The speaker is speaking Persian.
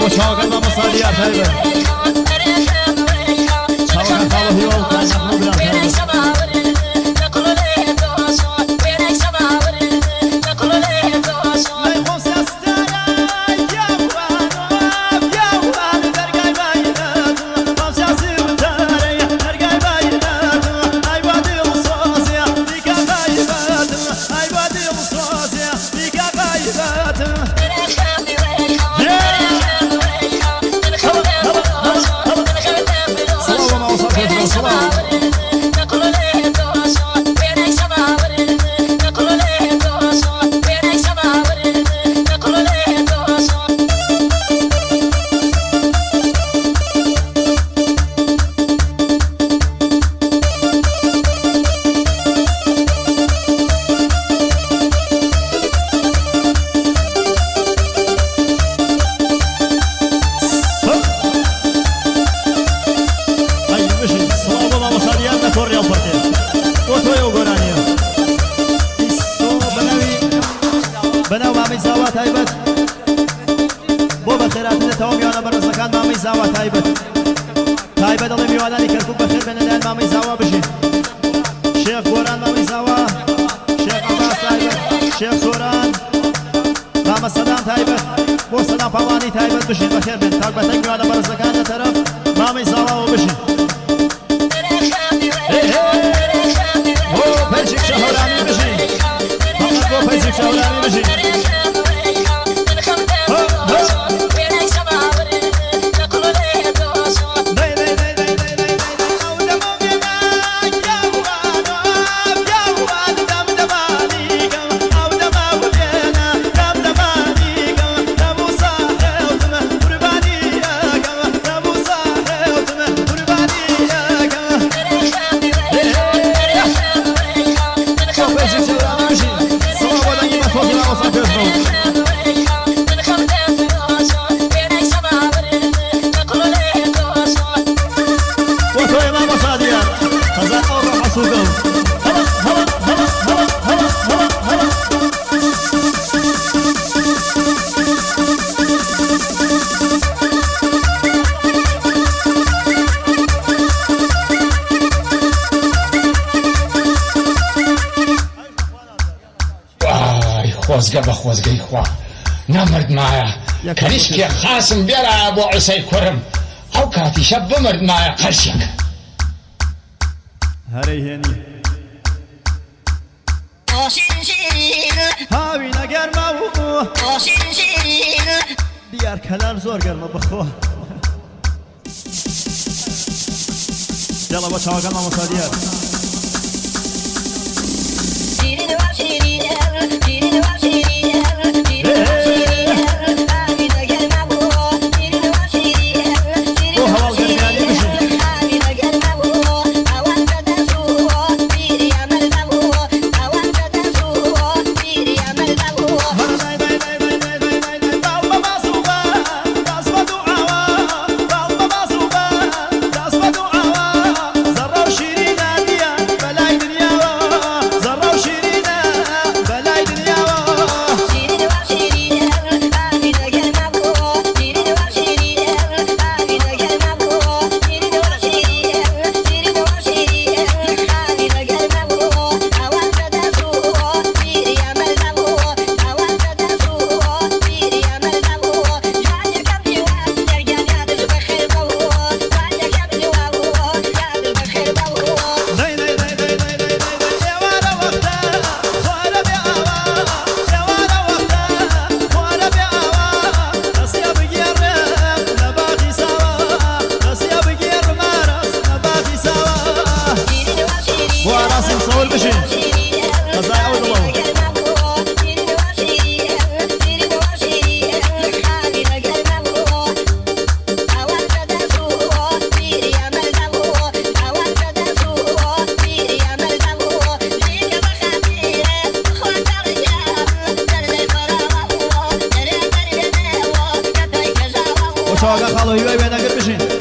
شاگرد و مصادیار تایبه شاگرد خاله یول محمود بلال تایبه تایبه دڵی میوانانی کەرکوب بەخێر بێنە مامەی زاوا بژین شێخ گۆران مامەی زاوا شێخ عەباس تایبەت شێخ سۆران مامە سەدام تایبەت بۆ سەدام پاڵانی تایبەت بژین بەخێر بێن تاکبەتەی میوانە بەرزەکان لە تەرەف مامەی زاواوە بژین بۆ پەیچێک شەهۆرانی بژین فقط بۆ پەیچێک شەهۆرانی بژین خۆزگە بە خۆزگەی خوا نەمردمایە کەریشکی خاسم بێرە بۆ عوسەی کوڕم ئەو کاتیشە بمردمایە قەرشێک هەرەی هێنی هاوی نەگەرمە و دیار کەلار زۆر گەرمە بخۆ جەڵە بە چاوەکە مامۆستا دیار شاگرد خاله هیوای بینه گر بشین